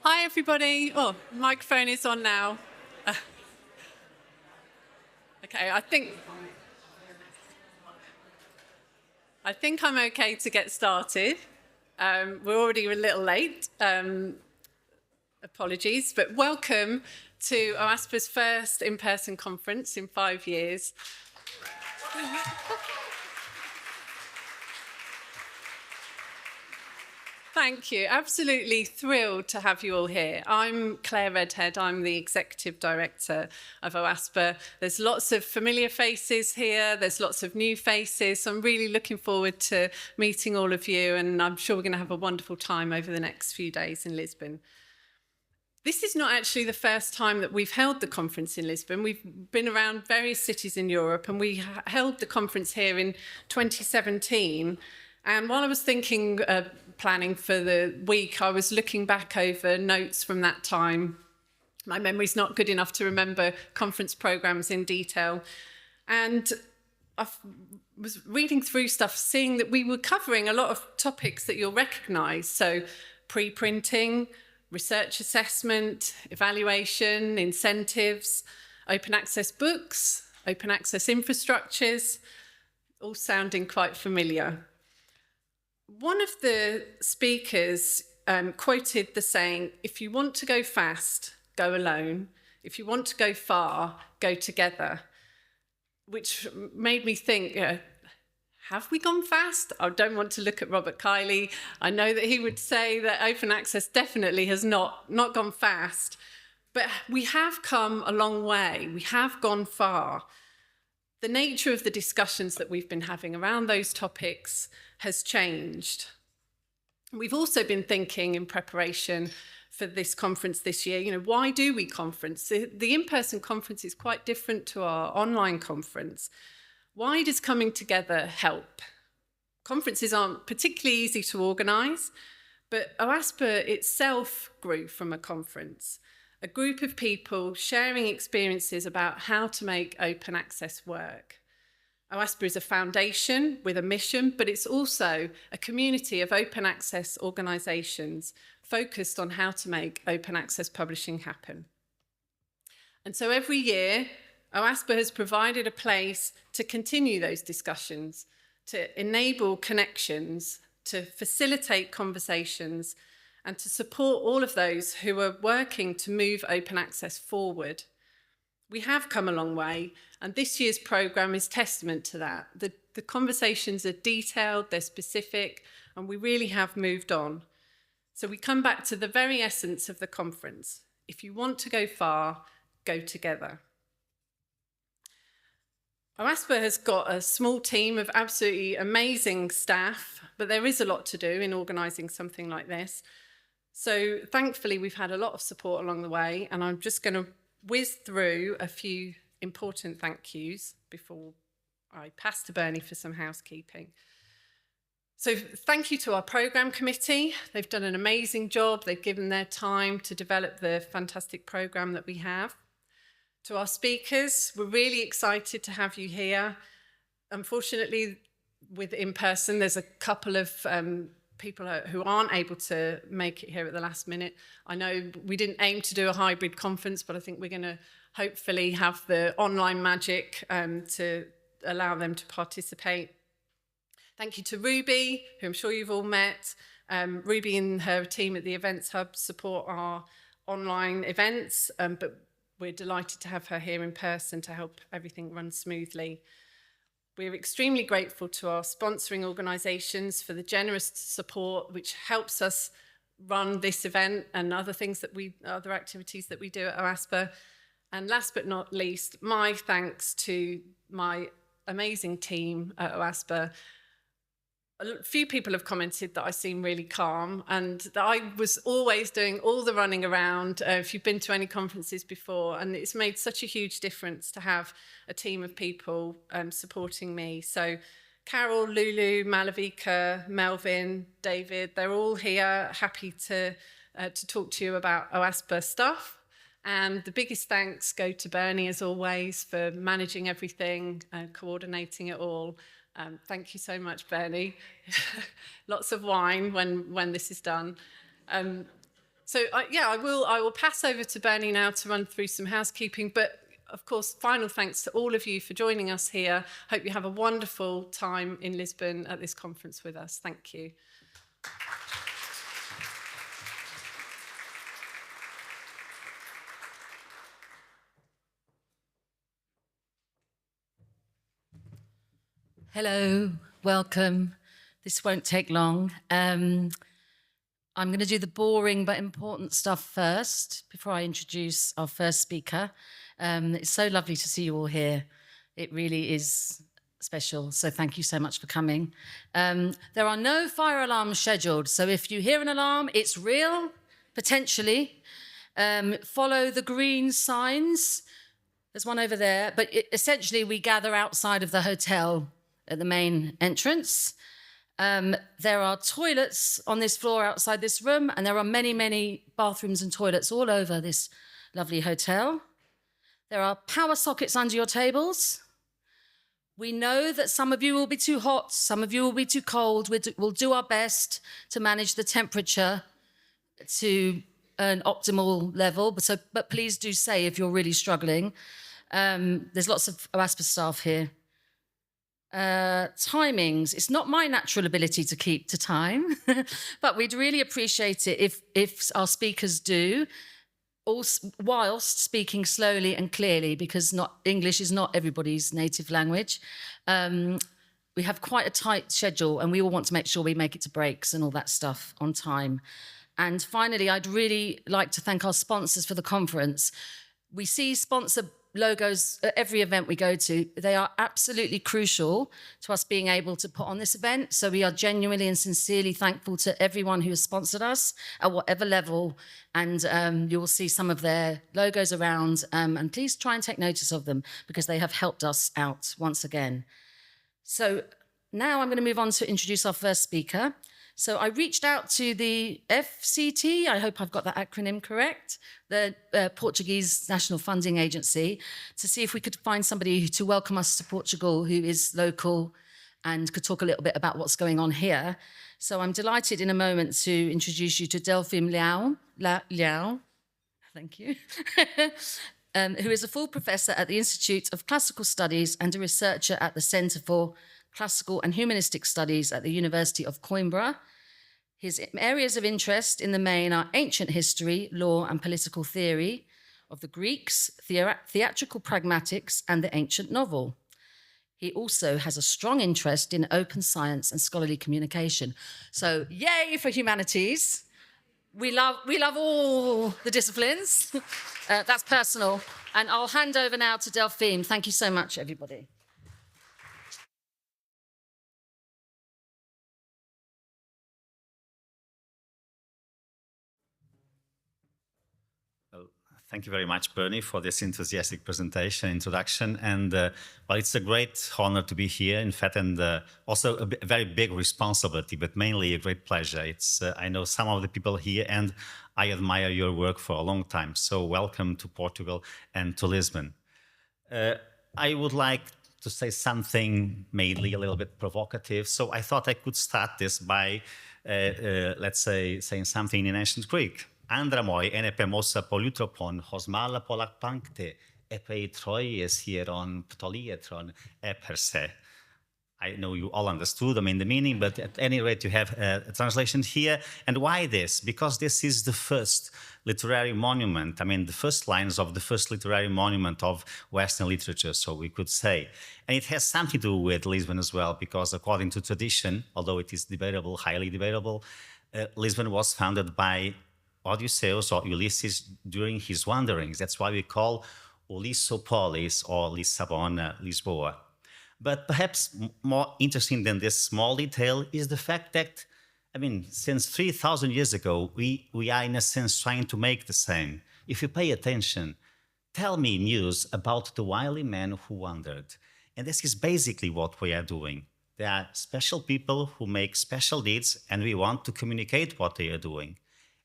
Hi, everybody. Oh, microphone is on now. Okay, I think I'm okay to get started. We're already a little late. Apologies, but welcome to OASPA's first in-person conference in 5 years. Thank you. Absolutely thrilled to have you all here. I'm Claire Redhead. I'm the Executive Director of OASPA. There's lots of familiar faces here. There's lots of new faces. So I'm really looking forward to meeting all of you, and I'm sure we're going to have a wonderful time over the next few days in Lisbon. This is not actually the first time that we've held the conference in Lisbon. We've been around various cities in Europe, and we held the conference here in 2017. And while I was planning for the week, I was looking back over notes from that time. My memory's not good enough to remember conference programs in detail. And I was reading through stuff, seeing that we were covering a lot of topics that you'll recognise. So pre-printing, research assessment, evaluation, incentives, open access books, open access infrastructures, all sounding quite familiar. One of the speakers quoted the saying, if you want to go fast, go alone. If you want to go far, go together, which made me think, have we gone fast? I don't want to look at Robert Kiley. I know that he would say that open access definitely has not gone fast, but we have come a long way. We have gone far. The nature of the discussions that we've been having around those topics has changed. We've also been thinking in preparation for this conference this year, why do we conference? The in-person conference is quite different to our online conference. Why does coming together help? Conferences aren't particularly easy to organise, but OASPA itself grew from a conference, a group of people sharing experiences about how to make open access work. OASPA is a foundation with a mission, but it's also a community of open access organisations focused on how to make open access publishing happen. And so every year, OASPA has provided a place to continue those discussions, to enable connections, to facilitate conversations, and to support all of those who are working to move open access forward. We have come a long way, and this year's programme is testament to that. The conversations are detailed, they're specific, and we really have moved on. So we come back to the very essence of the conference. If you want to go far, go together. OASPA has got a small team of absolutely amazing staff, but there is a lot to do in organising something like this. So thankfully, we've had a lot of support along the way, and I'm just going to whiz through a few important thank yous before I pass to Bernie for some housekeeping. So thank you to our programme committee. They've done an amazing job. They've given their time to develop the fantastic programme that we have. To our speakers, we're really excited to have you here. Unfortunately, with in-person, there's a couple of people who aren't able to make it here at the last minute. I know we didn't aim to do a hybrid conference, but I think we're going to hopefully have the online magic to allow them to participate. Thank you to Ruby, who I'm sure you've all met. Ruby and her team at the Events Hub support our online events, but we're delighted to have her here in person to help everything run smoothly. We're extremely grateful to our sponsoring organisations for the generous support which helps us run this event and other activities that we do at OASPA. And last but not least, my thanks to my amazing team at OASPA. A few people have commented that I seem really calm, and that I was always doing all the running around, if you've been to any conferences before, and it's made such a huge difference to have a team of people supporting me. So Carol, Lulu, Malavika, Melvin, David, they're all here, happy to talk to you about OASPA stuff. And the biggest thanks go to Bernie, as always, for managing everything, coordinating it all. Thank you so much, Bernie. Lots of wine when this is done. So I will pass over to Bernie now to run through some housekeeping, but of course, final thanks to all of you for joining us here. Hope you have a wonderful time in Lisbon at this conference with us. Thank you. Hello, welcome. This won't take long. I'm going to do the boring but important stuff first before I introduce our first speaker. It's so lovely to see you all here. It really is special, so thank you so much for coming. There are no fire alarms scheduled, so if you hear an alarm, it's real, potentially. Follow the green signs. There's one over there, but essentially we gather outside of the hotel at the main entrance. There are toilets on this floor outside this room, and there are many, many bathrooms and toilets all over this lovely hotel. There are power sockets under your tables. We know that some of you will be too hot, some of you will be too cold. We'll do our best to manage the temperature to an optimal level, but please do say if you're really struggling. There's lots of OASPA staff here. Timings. It's not my natural ability to keep to time, but we'd really appreciate it if our speakers do, whilst speaking slowly and clearly, because English is not everybody's native language. We have quite a tight schedule, and we all want to make sure we make it to breaks and all that stuff on time. And finally, I'd really like to thank our sponsors for the conference. We see sponsor logos at every event we go to. They are absolutely crucial to us being able to put on this event. So we are genuinely and sincerely thankful to everyone who has sponsored us at whatever level. And you will see some of their logos around. And please try and take notice of them, because they have helped us out once again. So now I'm going to move on to introduce our first speaker. So I reached out to the FCT, I hope I've got that acronym correct, the Portuguese National Funding Agency, to see if we could find somebody to welcome us to Portugal who is local and could talk a little bit about what's going on here. So I'm delighted in a moment to introduce you to Delfim Leão, thank you, who is a full professor at the Institute of Classical Studies and a researcher at the Centre for Classical and Humanistic Studies at the University of Coimbra. His areas of interest in the main are ancient history, law and political theory of the Greeks, theatrical pragmatics and the ancient novel. He also has a strong interest in open science and scholarly communication. So yay for humanities. We love all the disciplines. That's personal. And I'll hand over now to Delfim. Thank you so much, everybody. Thank you very much, Bernie, for this enthusiastic introduction. And well, it's a great honor to be here, in fact, and also a very big responsibility, but mainly a great pleasure. I know some of the people here, and I admire your work for a long time. So welcome to Portugal and to Lisbon. I would like to say something mainly a little bit provocative. So I thought I could start this by, let's say, saying something in ancient Greek. Andramoi enepemosa polutropon hosmala polakpankte epeitroies hieron ptolietron eperse. I know you all understood, the meaning, but at any rate, you have a translation here. And why this? Because this is the first literary monument, the first lines of the first literary monument of Western literature, so we could say. And it has something to do with Lisbon as well, because according to tradition, although it is debatable, highly debatable, Lisbon was founded by Odysseus or Ulysses during his wanderings. That's why we call Ulissopolis or Lissabon, Lisboa. But perhaps more interesting than this small detail is the fact that, since 3,000 years ago, we are in a sense trying to make the same. If you pay attention, tell me news about the wily man who wandered. And this is basically what we are doing. There are special people who make special deeds, and we want to communicate what they are doing.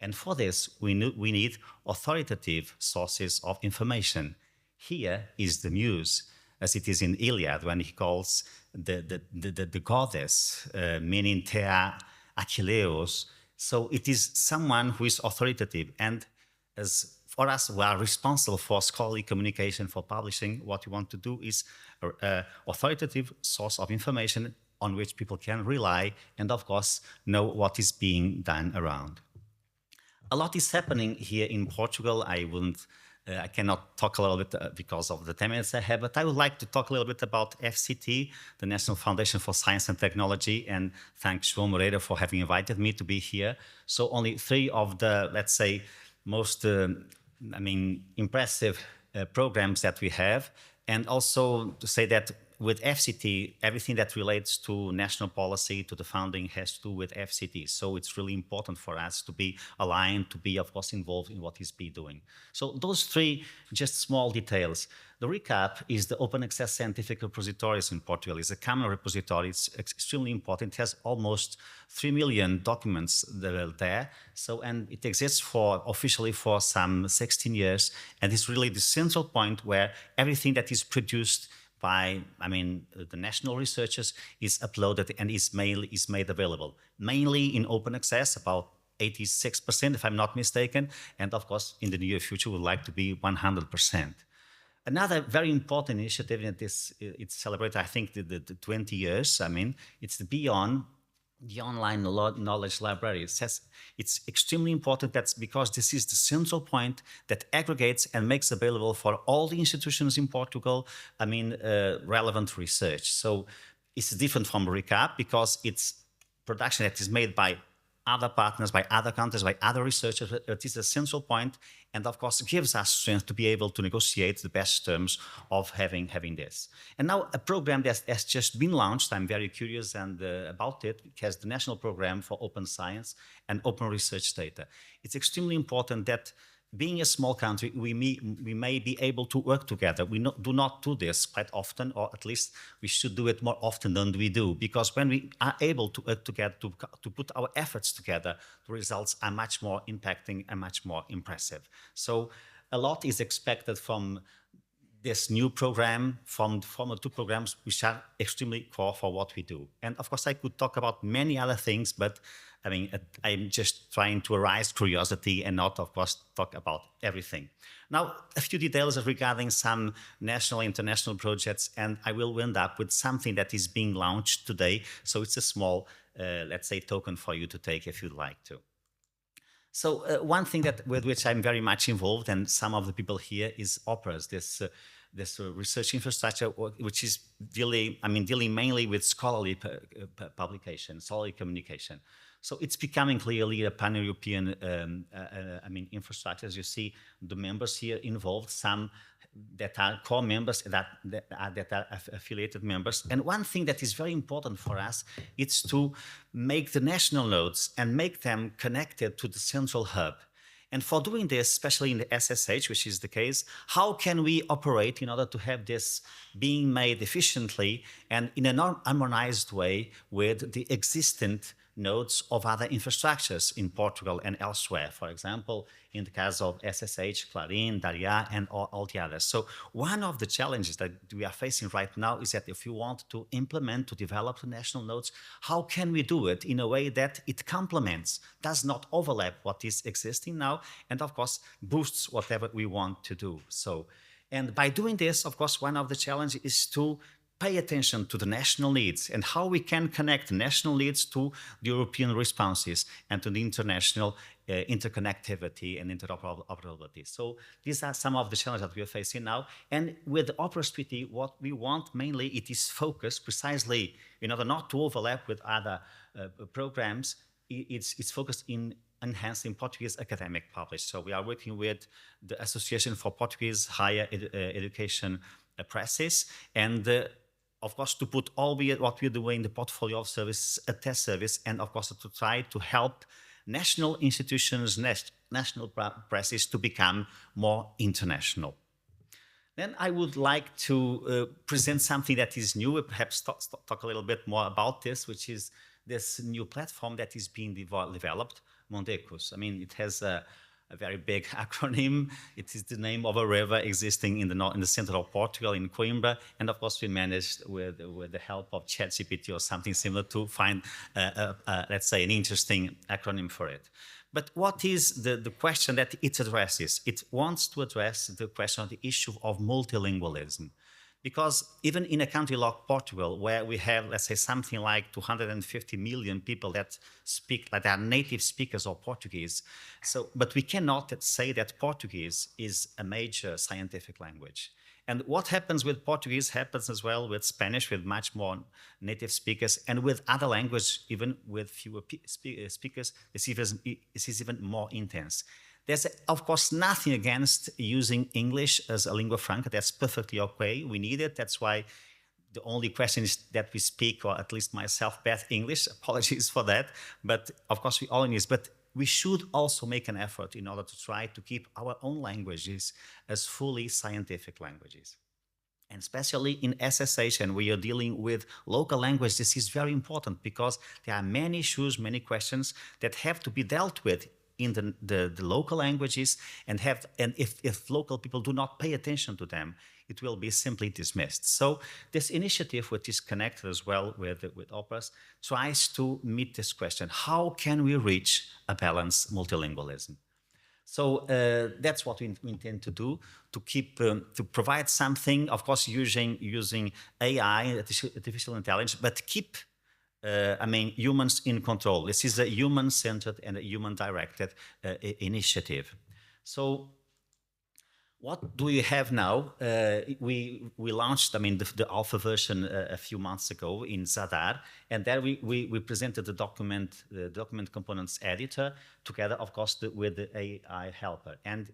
And for this, we need authoritative sources of information. Here is the muse, as it is in Iliad, when he calls the goddess, meaning Thea Achilleus, So it is someone who is authoritative. And as for us, we are responsible for scholarly communication, for publishing. What we want to do is an authoritative source of information on which people can rely and, of course, know what is being done around. A lot is happening here in Portugal. I cannot talk a little bit because of the 10 minutes I have, but I would like to talk a little bit about FCT, the National Foundation for Science and Technology, and thanks João Moreira for having invited me to be here. So only 3 of the, let's say, most, impressive programs that we have, and also to say that with FCT, everything that relates to national policy, to the funding, has to do with FCT. So it's really important for us to be aligned, to be, of course, involved in what is being doing. So those 3 just small details. The recap is the open access scientific repositories in Portugal. It's a common repository. It's extremely important. It has almost 3 million documents there. So, and it exists officially for some 16 years. And it's really the central point where everything that is produced by, the national researchers is uploaded and is made available, mainly in open access, about 86%, if I'm not mistaken. And of course, in the near future, we'd like to be 100%. Another very important initiative in this, it's celebrated, I think, the 20 years. It's the Beyond, the online knowledge library. It says it's extremely important. That's because this is the central point that aggregates and makes available for all the institutions in Portugal, relevant research. So it's different from RECAP because it's production that is made by other partners, by other countries, by other researchers. It is a central point, and of course gives us strength to be able to negotiate the best terms of having this. And now a program that has just been launched, I'm very curious about it. It has the National Program for Open Science and Open Research Data. It's extremely important that, being a small country, we may be able to work together. We do not do this quite often, or at least we should do it more often than we do, because when we are able to work together, to put our efforts together, the results are much more impacting and much more impressive. So a lot is expected from this new program, from the former 2 programs, which are extremely core for what we do. And of course, I could talk about many other things, but I'm just trying to arouse curiosity and not, of course, talk about everything. Now, a few details regarding some national, international projects, and I will end up with something that is being launched today. So it's a small, let's say, token for you to take if you'd like to. So one thing with which I'm very much involved, and some of the people here, is OPERS, this research infrastructure, which is dealing mainly with scholarly publication, scholarly communication. So it's becoming clearly a pan-European infrastructure. As you see, the members here involved, some that are core members, that are affiliated members. And one thing that is very important for us is to make the national nodes and make them connected to the central hub. And for doing this, especially in the SSH, which is the case, how can we operate in order to have this being made efficiently and in a harmonized way with the existent nodes of other infrastructures in Portugal and elsewhere? For example, in the case of SSH, Clarin, Daria, and all the others. So one of the challenges that we are facing right now is that if you want to implement, to develop the national nodes, how can we do it in a way that it complements, does not overlap what is existing now, and of course boosts whatever we want to do. So, and by doing this, of course, one of the challenges is to pay attention to the national needs and how we can connect national needs to the European responses and to the international interconnectivity and interoperability. So these are some of the challenges that we are facing now. And with the OPERS Treaty, what we want mainly, it is focused precisely in order not to overlap with other programs. It's focused in enhancing Portuguese academic publish. So we are working with the Association for Portuguese Higher Education Presses, and of course, to put all what we're doing in the portfolio of services, a test service, and of course, to try to help national institutions, national presses to become more international. Then I would like to present something that is new, perhaps talk a little bit more about this, which is this new platform that is being developed, Mondecos. I mean, it has a very big acronym. It is the name of a river existing in the center of Portugal, in Coimbra. And of course, we managed with the help of ChatGPT or something similar to find, let's say, an interesting acronym for it. But what is the question that it addresses? It wants to address the question of the issue of multilingualism. Because even in a country like Portugal, where we have, let's say, something like 250 million people that speak, like are native speakers of Portuguese, but we cannot say that Portuguese is a major scientific language. And what happens with Portuguese happens as well with Spanish, with much more native speakers, and with other languages, even with fewer speakers, this is even more intense. There's, of course, nothing against using English as a lingua franca. That's perfectly okay. We need it. That's why the only question is that we speak, or at least myself, bad English. Apologies for that. But, of course, we all need it. But we should also make an effort in order to try to keep our own languages as fully scientific languages. And especially in SSH, and we are dealing with local language, this is very important because there are many issues, many questions that have to be dealt with in the local languages, and if local people do not pay attention to them, it will be simply dismissed. So this initiative, which is connected as well with OPAS, tries to meet this question: how can we reach a balanced multilingualism? So that's what we intend to do, to provide something, of course, using AI, artificial intelligence, but keep humans in control. This is a human-centered and a human-directed initiative. So what do we have now? We launched, the alpha version a few months ago in Zadar, and there we presented the document components editor together, of course, with the AI helper. And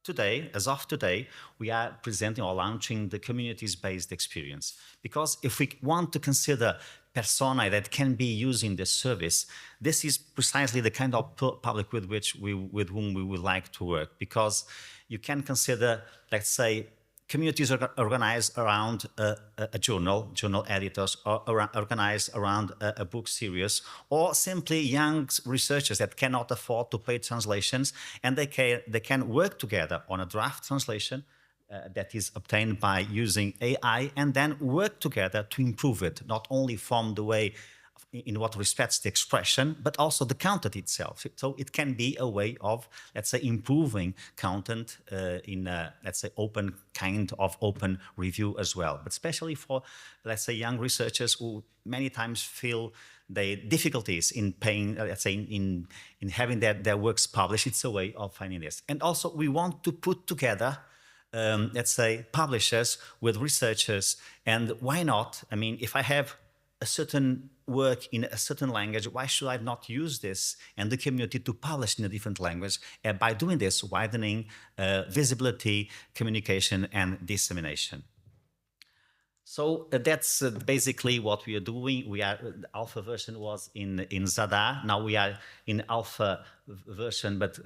today, as of today, we are presenting or launching the communities-based experience. Because if we want to consider personae that can be used in this service, this is precisely the kind of public with whom we would like to work. Because you can consider, let's say, communities organized around a journal editors, or organized around a book series, or simply young researchers that cannot afford to pay translations, and they can work together on a draft translation that is obtained by using AI, and then work together to improve it, not only from the way in what respects the expression, but also the content itself. So it can be a way of, let's say, improving content in a, let's say, open review as well. But especially for, let's say, young researchers who many times feel the difficulties in paying, let's say, in having their works published. It's a way of finding this. And also we want to put together let's say, publishers with researchers. And why not? If I have a certain work in a certain language, why should I not use this and the community to publish in a different language? And by doing this, widening visibility, communication, and dissemination. So that's basically what we are doing. The alpha version was in Zadar. Now we are in alpha version, but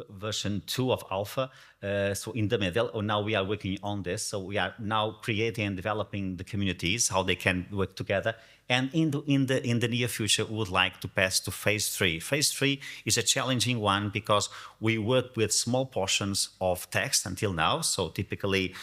version 2 of alpha, so in the middle. Now we are working on this. So we are now creating and developing the communities, how they can work together. And in the near future, we would like to pass to phase 3. Phase 3 is a challenging one because we work with small portions of text until now, so typically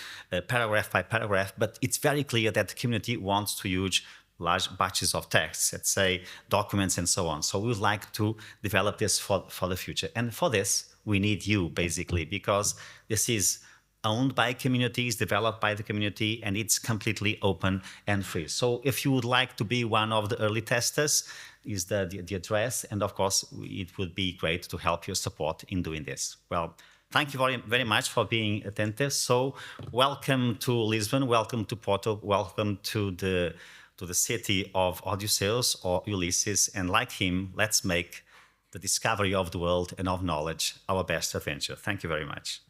paragraph by paragraph, but it's very clear that the community wants to use large batches of text, let's say documents and so on. So we would like to develop this for the future. And for this, we need you, basically, because this is owned by communities, developed by the community, and it's completely open and free. So if you would like to be one of the early testers, is the address. And of course, it would be great to help your support in doing this. Well, thank you very, very much for being attentive. So welcome to Lisbon, welcome to Porto, welcome to the city of Odysseus or Ulysses. And like him, let's make the discovery of the world and of knowledge our best adventure. Thank you very much.